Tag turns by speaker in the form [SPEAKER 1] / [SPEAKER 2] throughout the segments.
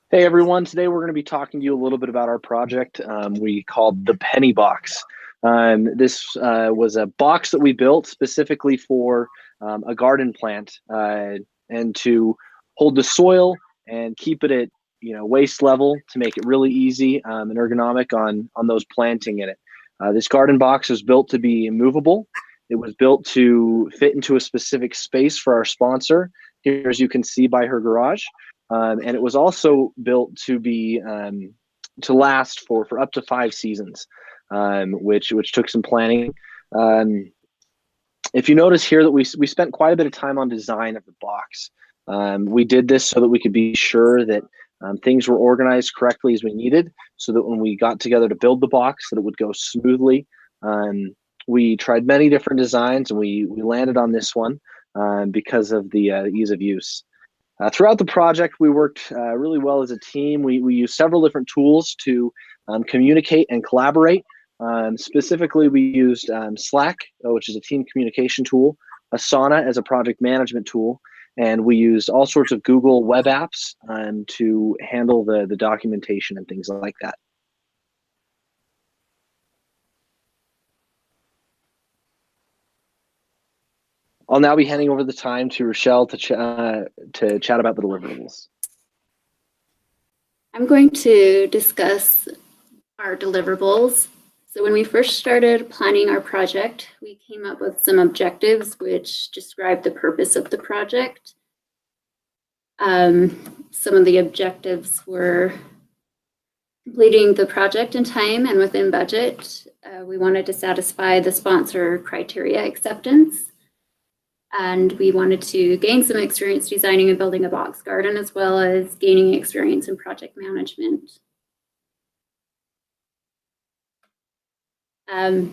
[SPEAKER 1] Hey everyone, today we're going to be talking to you a little bit about our project we called the Penny Box. This was a box that we built specifically for a garden plant and to hold the soil and keep it at waist level to make it really easy and ergonomic on those planting in it. This garden box was built to be movable. It was built to fit into a specific space for our sponsor, here as you can see by her garage. And it was also built to be to last for up to 5 seasons, which took some planning. Um, if you notice here that we spent quite a bit of time on design of the box. We did this so that we could be sure that things were organized correctly as we needed, so that when we got together to build the box, that it would go smoothly. We tried many different designs, and we landed on this one because of the ease of use. Throughout the project, we worked really well as a team. We used several different tools to communicate and collaborate. Specifically, we used Slack, which is a team communication tool, Asana as a project management tool, and we used all sorts of Google web apps to handle the documentation and things like that. I'll now be handing over the time to Rochelle to chat about the deliverables.
[SPEAKER 2] I'm going to discuss our deliverables. So when we first started planning our project, we came up with some objectives which describe the purpose of the project. Some of the objectives were completing the project in time and within budget. We wanted to satisfy the sponsor criteria acceptance. And we wanted to gain some experience designing and building a box garden, as well as gaining experience in project management. So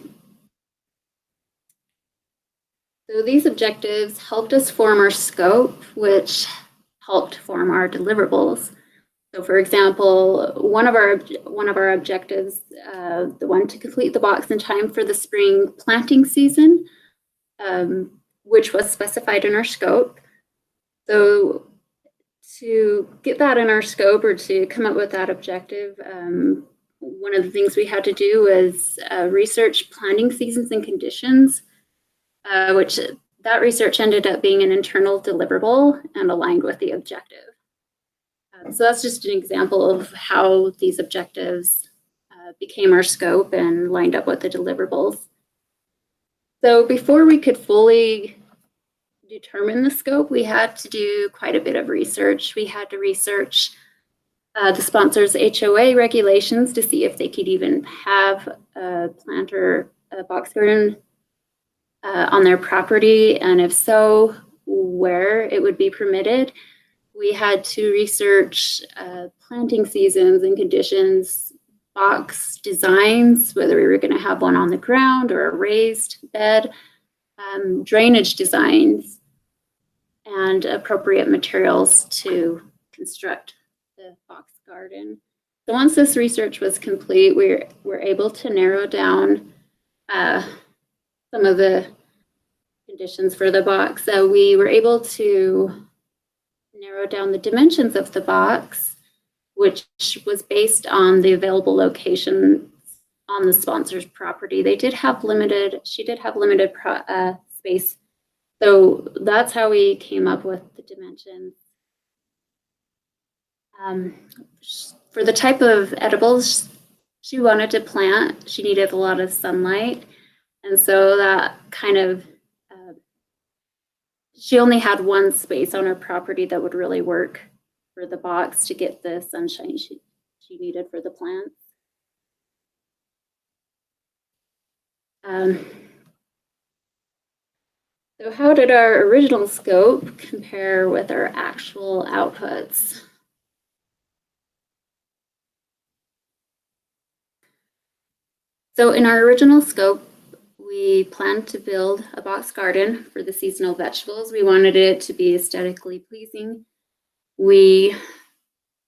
[SPEAKER 2] these objectives helped us form our scope, which helped form our deliverables. So for example, one of our objectives, the one to complete the box in time for the spring planting season, which was specified in our scope. So to get that in our scope, or to come up with that objective, one of the things we had to do was research planting seasons and conditions, which that research ended up being an internal deliverable and aligned with the objective. So that's just an example of how these objectives became our scope and lined up with the deliverables. So before we could fully determine the scope, we had to do quite a bit of research. We had to research the sponsor's HOA regulations to see if they could even have a plant or a box garden on their property, and if so, where it would be permitted. We had to research planting seasons and conditions, box designs, whether we were going to have one on the ground or a raised bed, drainage designs, and appropriate materials to construct the box garden. So once this research was complete, we were able to narrow down some of the conditions for the box. So we were able to narrow down the dimensions of the box, which was based on the available location on the sponsor's property. She did have limited space. So that's how we came up with the dimensions. For the type of edibles she wanted to plant, she needed a lot of sunlight. And so that kind of, she only had one space on her property that would really work for the box to get the sunshine she needed for the plants. So how did our original scope compare with our actual outputs? So in our original scope, we planned to build a box garden for the seasonal vegetables. We wanted it to be aesthetically pleasing. We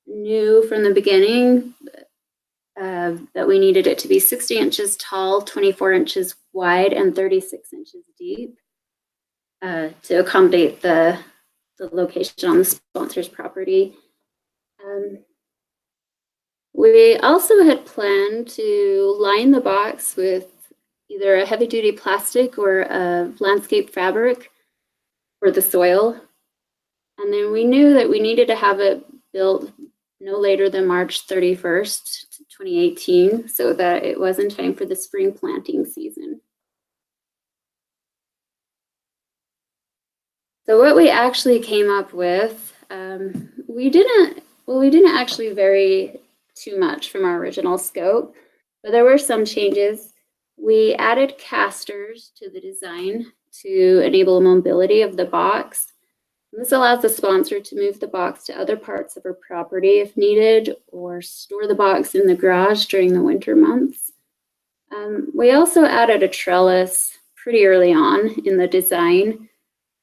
[SPEAKER 2] knew from the beginning that we needed it to be 60 inches tall, 24 inches wide, and 36 inches deep to accommodate the location on the sponsor's property. We also had planned to line the box with either a heavy-duty plastic or a landscape fabric for the soil. And then we knew that we needed to have it built no later than March 31st, 2018, so that it was in time for the spring planting season. So what we actually came up with, we didn't actually vary too much from our original scope, but there were some changes. We added casters to the design to enable mobility of the box. This allows the sponsor to move the box to other parts of her property if needed, or store the box in the garage during the winter months. We also added a trellis pretty early on in the design,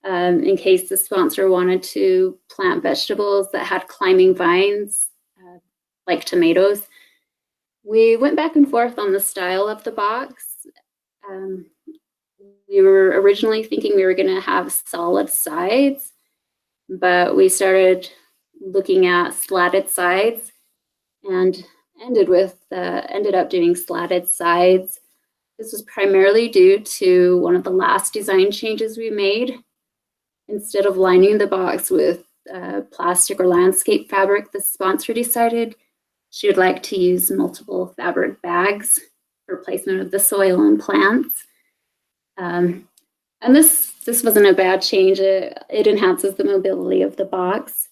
[SPEAKER 2] in case the sponsor wanted to plant vegetables that had climbing vines, like tomatoes. We went back and forth on the style of the box. We were originally thinking we were going to have solid sides, but we started looking at slatted sides and ended up doing slatted sides. This was primarily due to one of the last design changes we made. Instead of lining the box with plastic or landscape fabric, the sponsor decided she would like to use multiple fabric bags for placement of the soil and plants. And this wasn't a bad change. It enhances the mobility of the box.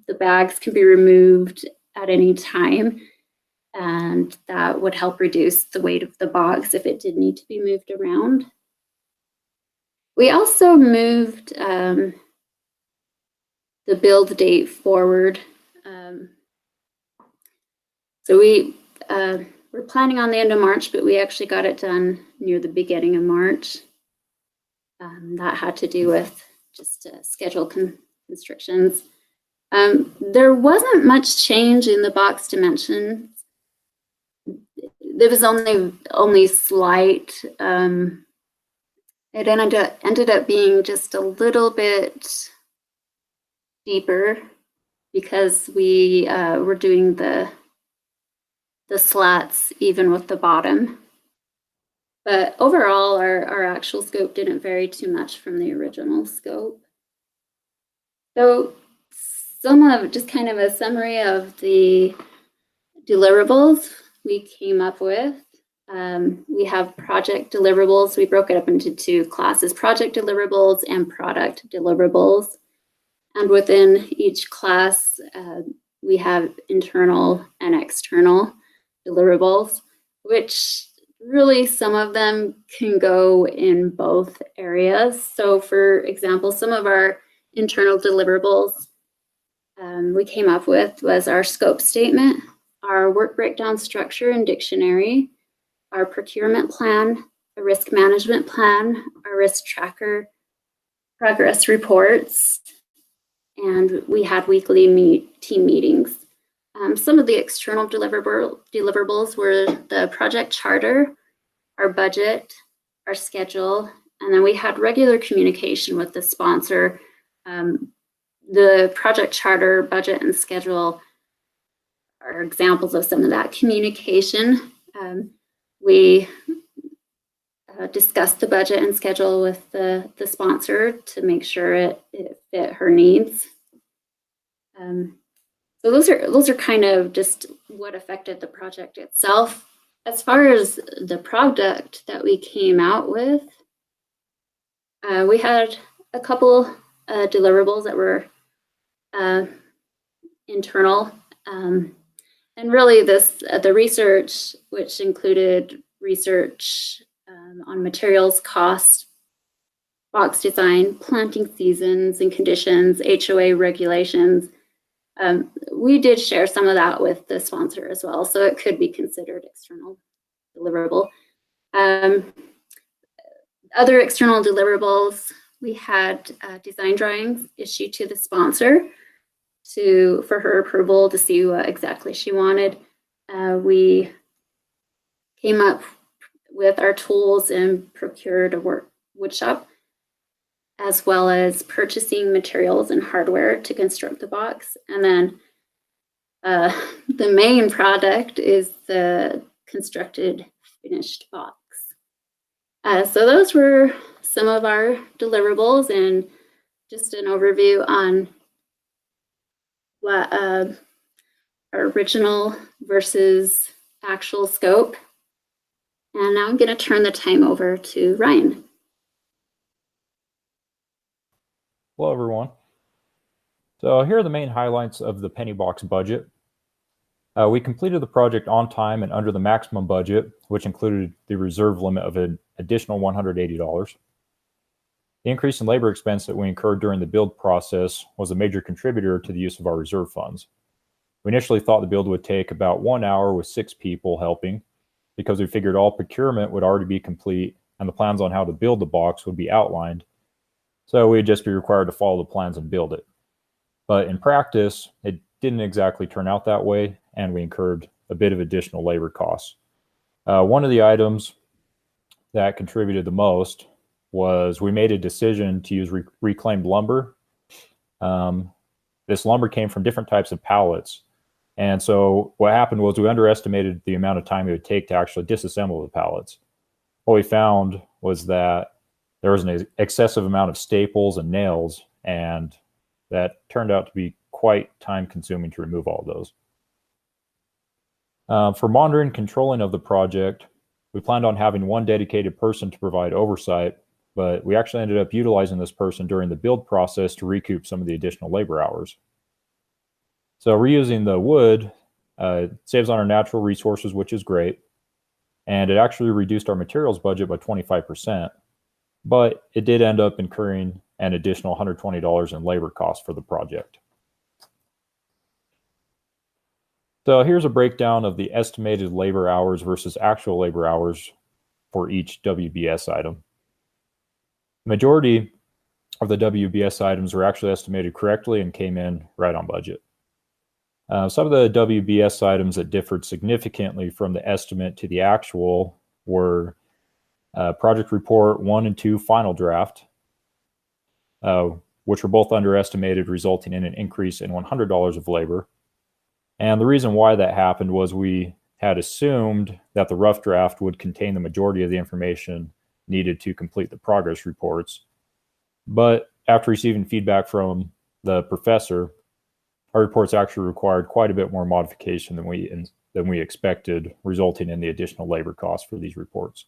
[SPEAKER 2] The bags can be removed at any time, and that would help reduce the weight of the box if it did need to be moved around. We also moved the build date forward. So we were planning on the end of March, but we actually got it done near the beginning of March. That had to do with just schedule constrictions. There wasn't much change in the box dimensions. There was only slight. It ended up being just a little bit deeper because we were doing the slats even with the bottom. But overall, our actual scope didn't vary too much from the original scope. So just kind of a summary of the deliverables we came up with. We have project deliverables. We broke it up into two classes, project deliverables and product deliverables. And within each class, we have internal and external deliverables, which really some of them can go in both areas. So for example, some of our internal deliverables we came up with was our scope statement, our work breakdown structure and dictionary, our procurement plan, a risk management plan, our risk tracker, progress reports, and we had weekly team meetings. Some of the external deliverables were the project charter, our budget, our schedule, and then we had regular communication with the sponsor. The project charter, budget, and schedule are examples of some of that communication. We discussed the budget and schedule with the sponsor to make sure it fit her needs. So those are kind of just what affected the project itself. As far as the product that we came out with, we had a couple deliverables that were internal. And really the research, which included research on materials cost, box design, planting seasons and conditions, HOA regulations. We did share some of that with the sponsor as well, so it could be considered external deliverable. Other external deliverables, we had design drawings issued to the sponsor for her approval to see what exactly she wanted. We came up with our tools and procured a wood shop, as well as purchasing materials and hardware to construct the box. And then The main product is the constructed finished box. So those were some of our deliverables and just an overview on what our original versus actual scope. And now I'm going to turn the time over to Ryan.
[SPEAKER 3] Hello, everyone. So here are the main highlights of the Penny Box budget. We completed the project on time and under the maximum budget, which included the reserve limit of an additional $180. The increase in labor expense that we incurred during the build process was a major contributor to the use of our reserve funds. We initially thought the build would take about 1 hour with 6 people helping, because we figured all procurement would already be complete and the plans on how to build the box would be outlined. So we'd just be required to follow the plans and build it. But in practice, it didn't exactly turn out that way, and we incurred a bit of additional labor costs. One of the items that contributed the most was we made a decision to use reclaimed lumber. This lumber came from different types of pallets. And so what happened was we underestimated the amount of time it would take to actually disassemble the pallets. What we found was that there was an excessive amount of staples and nails, and that turned out to be quite time consuming to remove all of those. For monitoring and controlling of the project, we planned on having one dedicated person to provide oversight, but we actually ended up utilizing this person during the build process to recoup some of the additional labor hours. So reusing the wood saves on our natural resources, which is great. And it actually reduced our materials budget by 25%, but it did end up incurring an additional $120 in labor costs for the project. So here's a breakdown of the estimated labor hours versus actual labor hours for each WBS item. The majority of the WBS items were actually estimated correctly and came in right on budget. Some of the WBS items that differed significantly from the estimate to the actual were Project Report 1 and 2 Final Draft, which were both underestimated, resulting in an increase in $100 of labor. And the reason why that happened was we had assumed that the rough draft would contain the majority of the information needed to complete the progress reports. But after receiving feedback from the professor, our reports actually required quite a bit more modification than we expected, resulting in the additional labor costs for these reports.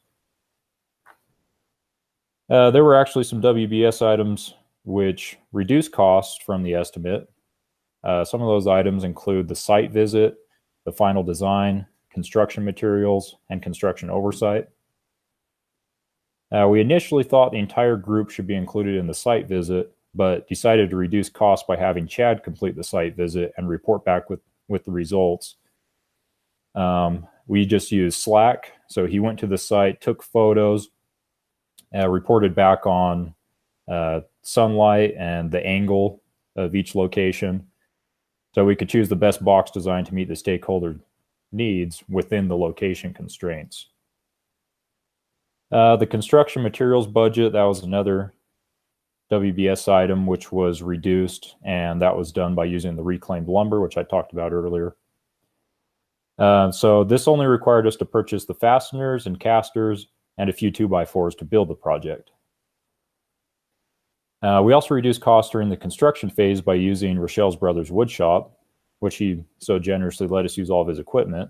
[SPEAKER 3] There were actually some WBS items which reduced costs from the estimate. Some of those items include the site visit, the final design, construction materials, and construction oversight. We initially thought the entire group should be included in the site visit, but decided to reduce costs by having Chad complete the site visit and report back with the results. We just used Slack. So he went to the site, took photos, reported back on sunlight and the angle of each location. So we could choose the best box design to meet the stakeholder needs within the location constraints. The construction materials budget, that was another WBS item which was reduced, and that was done by using the reclaimed lumber, which I talked about earlier. So this only required us to purchase the fasteners and casters and a few 2x4s to build the project. We also reduced costs during the construction phase by using Rochelle's brother's wood shop, which he so generously let us use all of his equipment.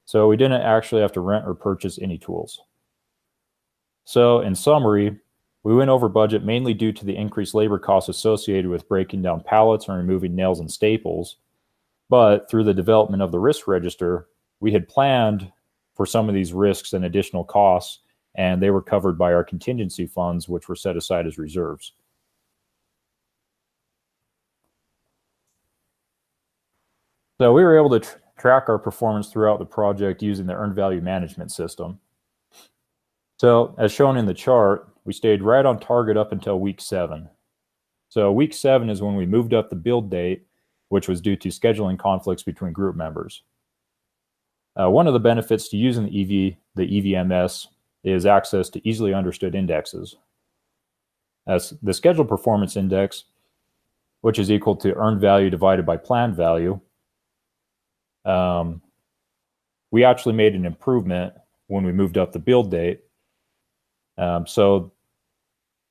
[SPEAKER 3] So we didn't actually have to rent or purchase any tools. So in summary, we went over budget mainly due to the increased labor costs associated with breaking down pallets and removing nails and staples. But through the development of the risk register, we had planned for some of these risks and additional costs, and they were covered by our contingency funds, which were set aside as reserves. So we were able to track our performance throughout the project using the earned value management system. So as shown in the chart, we stayed right on target up until week 7. So week 7 is when we moved up the build date, which was due to scheduling conflicts between group members. One of the benefits to using the EVMS is access to easily understood indexes. As the scheduled performance index, which is equal to earned value divided by planned value, we actually made an improvement when we moved up the build date. So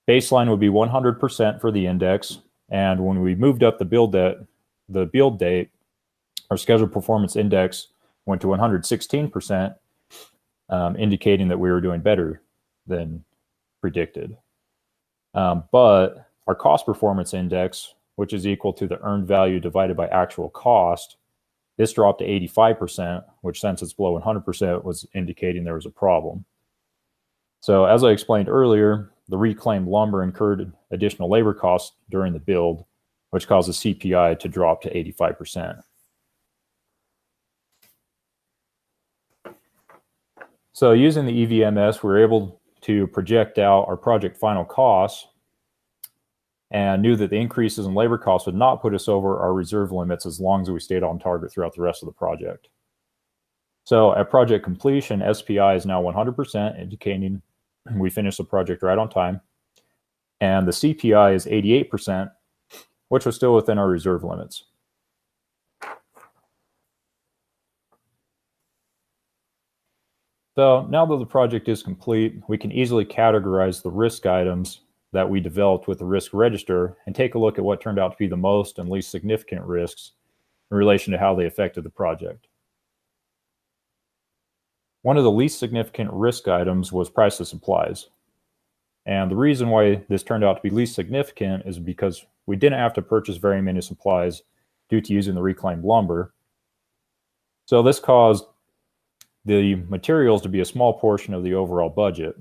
[SPEAKER 3] baseline would be 100% for the index. And when we moved up the build date, our scheduled performance index went to 116%, indicating that we were doing better than predicted. But our cost performance index, which is equal to the earned value divided by actual cost, this dropped to 85%, which, since it's below 100%, was indicating there was a problem. So as I explained earlier, the reclaimed lumber incurred additional labor costs during the build, which caused the CPI to drop to 85%. So using the EVMS, we were able to project out our project final costs and knew that the increases in labor costs would not put us over our reserve limits as long as we stayed on target throughout the rest of the project. So at project completion, SPI is now 100%, indicating we finished the project right on time. And the CPI is 88%, which was still within our reserve limits. So now that the project is complete, we can easily categorize the risk items that we developed with the risk register and take a look at what turned out to be the most and least significant risks in relation to how they affected the project. One of the least significant risk items was price of supplies. And the reason why this turned out to be least significant is because we didn't have to purchase very many supplies due to using the reclaimed lumber. So this caused the materials to be a small portion of the overall budget.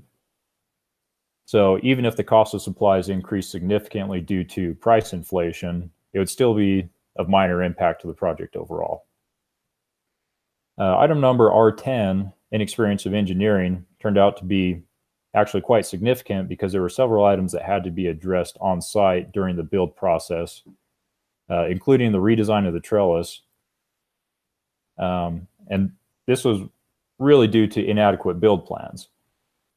[SPEAKER 3] So even if the cost of supplies increased significantly due to price inflation, it would still be of minor impact to the project overall. Item number R10, inexperience of engineering, turned out to be actually quite significant because there were several items that had to be addressed on site during the build process, including the redesign of the trellis. And this was really due to inadequate build plans.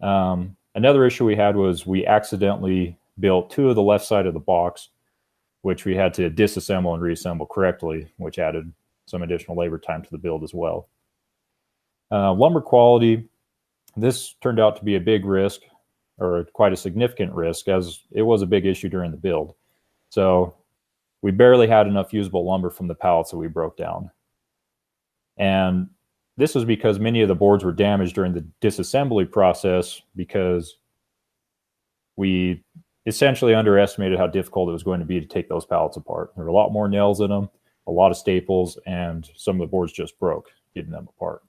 [SPEAKER 3] Another issue we had was we accidentally built two of the left side of the box, which we had to disassemble and reassemble correctly, which added some additional labor time to the build as well. Lumber quality, this turned out to be a big risk, or quite a significant risk, as it was a big issue during the build. So we barely had enough usable lumber from the pallets that we broke down. And this was because many of the boards were damaged during the disassembly process because we essentially underestimated how difficult it was going to be to take those pallets apart. There were a lot more nails in them, a lot of staples, and some of the boards just broke getting them apart.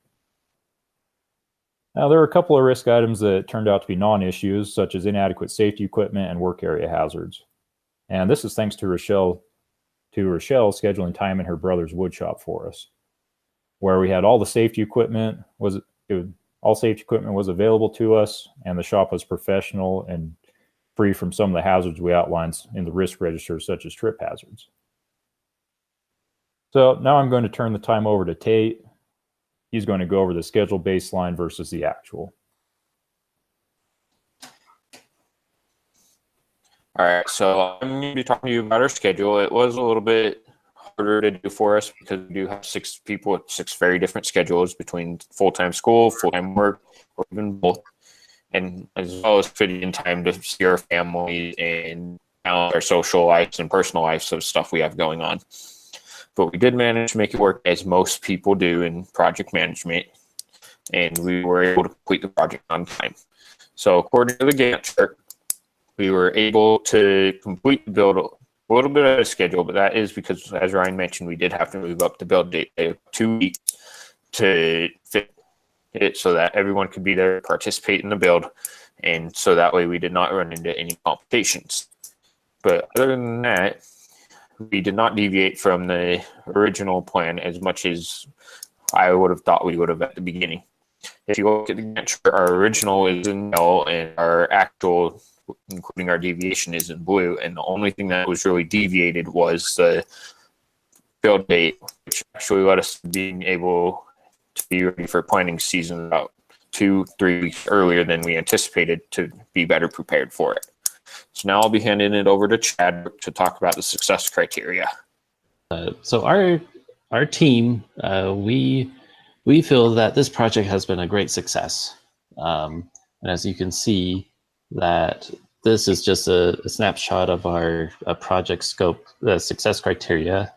[SPEAKER 3] Now, there are a couple of risk items that turned out to be non-issues, such as inadequate safety equipment and work area hazards. And this is thanks to Rochelle scheduling time in her brother's wood shop for us, where we had all the safety equipment was available to us, and the shop was professional and free from some of the hazards we outlined in the risk register, such as trip hazards. So now I'm going to turn the time over to Tate. He's going to go over the schedule baseline versus the actual.
[SPEAKER 4] All right, so I'm going to be talking to you about our schedule. It was a little bit harder to do for us because we do have 6 people with 6 very different schedules between full-time school, full-time work, or even both, and as well as fitting in time to see our family and balance our social lives and personal lives of stuff we have going on. But we did manage to make it work, as most people do in project management, and we were able to complete the project on time. So according to the Gantt chart, we were able to complete the build a little bit out of schedule, but that is because, as Ryan mentioned, we did have to move up the build date 2 weeks to fit it so that everyone could be there to participate in the build, and so that way we did not run into any complications. But other than that, we did not deviate from the original plan as much as I would have thought we would have at the beginning. If you look at the Gantt chart, our original is in yellow and our actual, including our deviation, is in blue, and the only thing that was really deviated was the build date, which actually led us to being able to be ready for planting season about 2-3 weeks earlier than we anticipated to be better prepared for it. So now I'll be handing it over to Chad to talk about the success criteria.
[SPEAKER 5] So our our team, we feel that this project has been a great success. And as you can see, that this is just a snapshot of our project scope, the success criteria,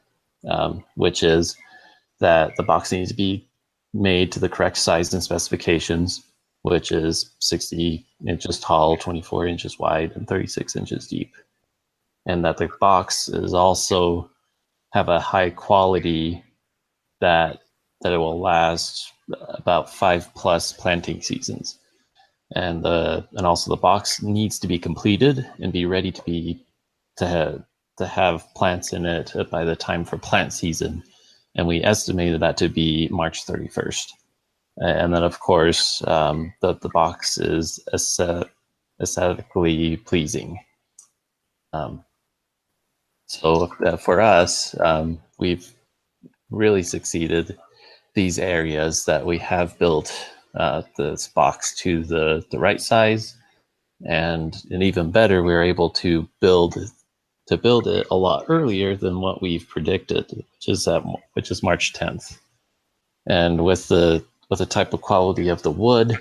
[SPEAKER 5] which is that the box needs to be made to the correct size and specifications, which is 60 inches tall, 24 inches wide, and 36 inches deep. And that the box is also have a high quality that it will last about 5+ planting seasons. And also the box needs to be completed and be ready to have plants in it by the time for plant season. And we estimated that to be March 31st. And then, of course, the box is aesthetically pleasing. So for us, we've really succeeded these areas that we have built this box to the right size, and even better, we were able to build it a lot earlier than what we've predicted, which is March 10th. And with the type of quality of the wood,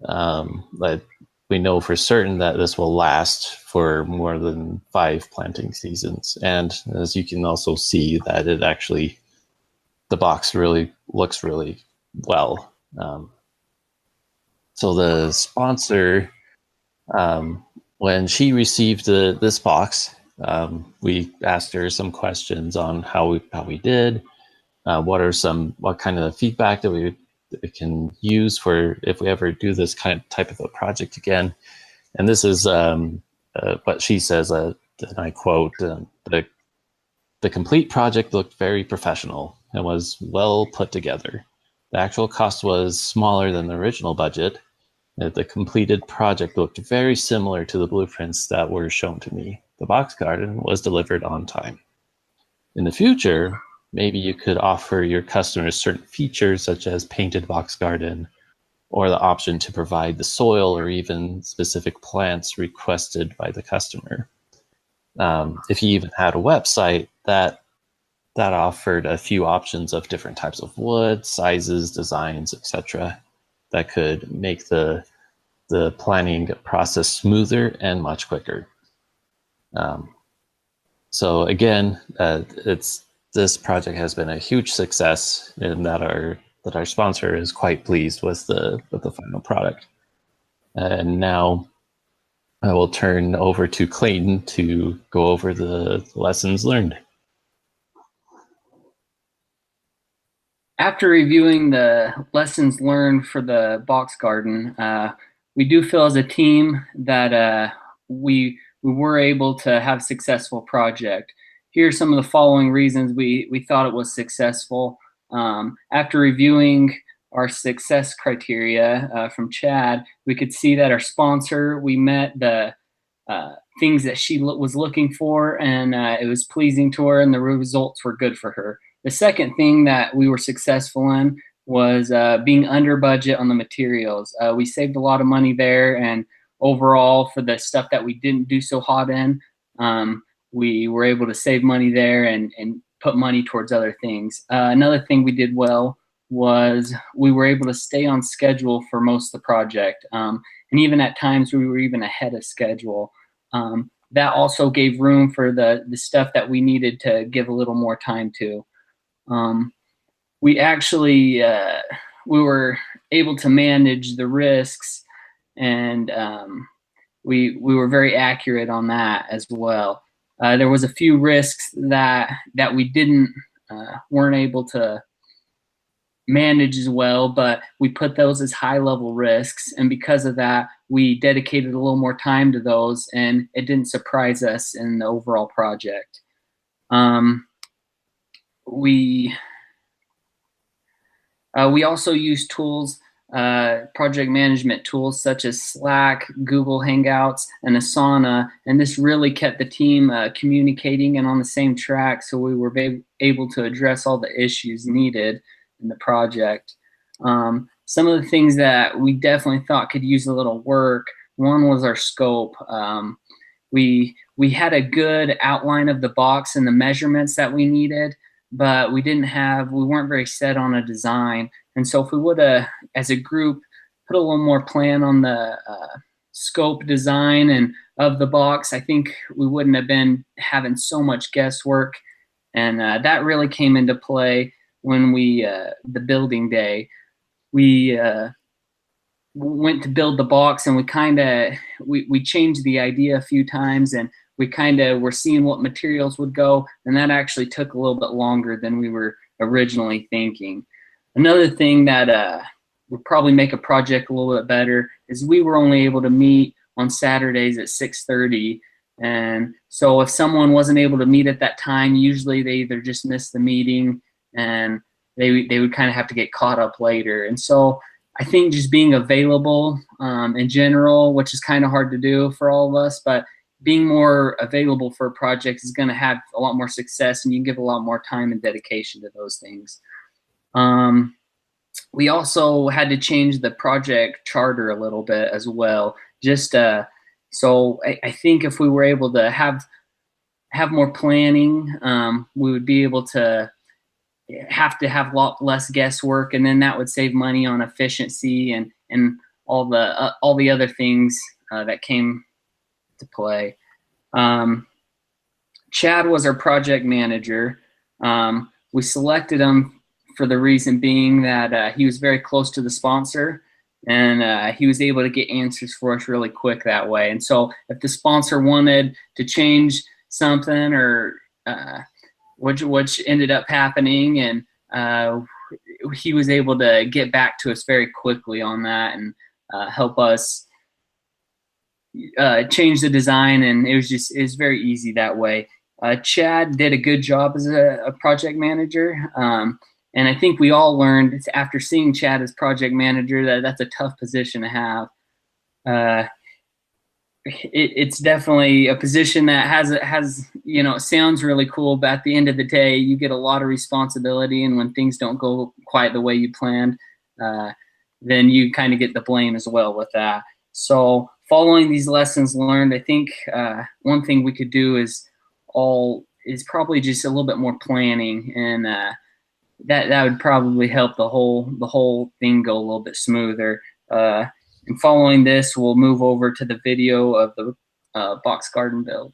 [SPEAKER 5] like we know for certain that this will last for more than 5 planting seasons. And as you can also see, that the box really looks really well. So the sponsor, when she received this box, we asked her some questions on how we did, what kind of feedback that we can use for if we ever do this type of a project again. And this is what she says, and I quote, the complete project looked very professional and was well put together. The actual cost was smaller than the original budget. The completed project looked very similar to the blueprints that were shown to me. The box garden was delivered on time. In the future, maybe you could offer your customers certain features such as painted box garden, or the option to provide the soil or even specific plants requested by the customer. If you even had a website that offered a few options of different types of wood, sizes, designs, etc., that could make the planning process smoother and much quicker. So again, this project has been a huge success, in that our sponsor is quite pleased with the final product. And now I will turn over to Clayton to go over the lessons learned.
[SPEAKER 6] After reviewing the lessons learned for the box garden, we do feel as a team that we were able to have a successful project. Here are some of the following reasons we thought it was successful. After reviewing our success criteria from Chad, we could see that our sponsor, we met the things that she was looking for, and it was pleasing to her, and the results were good for her. The second thing that we were successful in was being under budget on the materials. We saved a lot of money there, and overall for the stuff that we didn't do so hot in, we were able to save money there and put money towards other things. Another thing we did well was we were able to stay on schedule for most of the project. And even at times we were even ahead of schedule. That also gave room for the stuff that we needed to give a little more time to. We actually, we were able to manage the risks, and we were very accurate on that as well. There was a few risks that we weren't able to manage as well, but we put those as high-level risks, and because of that, we dedicated a little more time to those, and it didn't surprise us in the overall project. We also use tools, project management tools such as Slack, Google Hangouts, and Asana, and this really kept the team communicating and on the same track, so we were able to address all the issues needed in the project. Some of the things that we definitely thought could use a little work, one was our scope. We had a good outline of the box and the measurements that we needed, but we weren't very set on a design. And so if we would have, as a group, put a little more plan on the scope design and of the box, I think we wouldn't have been having so much guesswork. And that really came into play when the building day, we went to build the box, and we changed the idea a few times, and we kind of were seeing what materials would go, and that actually took a little bit longer than we were originally thinking. Another thing that would probably make a project a little bit better is we were only able to meet on Saturdays at 6:30. And so if someone wasn't able to meet at that time, usually they either just missed the meeting and they would kind of have to get caught up later. And so I think just being available in general, which is kind of hard to do for all of us, but being more available for a project is going to have a lot more success, and you can give a lot more time and dedication to those things. We also had to change the project charter a little bit as well. Just so I think if we were able to have more planning, we would be able to have a lot less guesswork, and then that would save money on efficiency and all the other things that came to play. Chad was our project manager. We selected him for the reason being that he was very close to the sponsor, and he was able to get answers for us really quick that way. And so if the sponsor wanted to change something, or which ended up happening, and he was able to get back to us very quickly on that and help us change the design, and it was very easy that way. Chad did a good job as a project manager, and I think we all learned after seeing Chad as project manager that that's a tough position to have. It's definitely a position that has it sounds really cool, but at the end of the day, you get a lot of responsibility, and when things don't go quite the way you planned, then you kind of get the blame as well with that. So following these lessons learned, I think one thing we could do is probably just a little bit more planning, and that would probably help the whole thing go a little bit smoother. And following this, we'll move over to the video of the box garden build.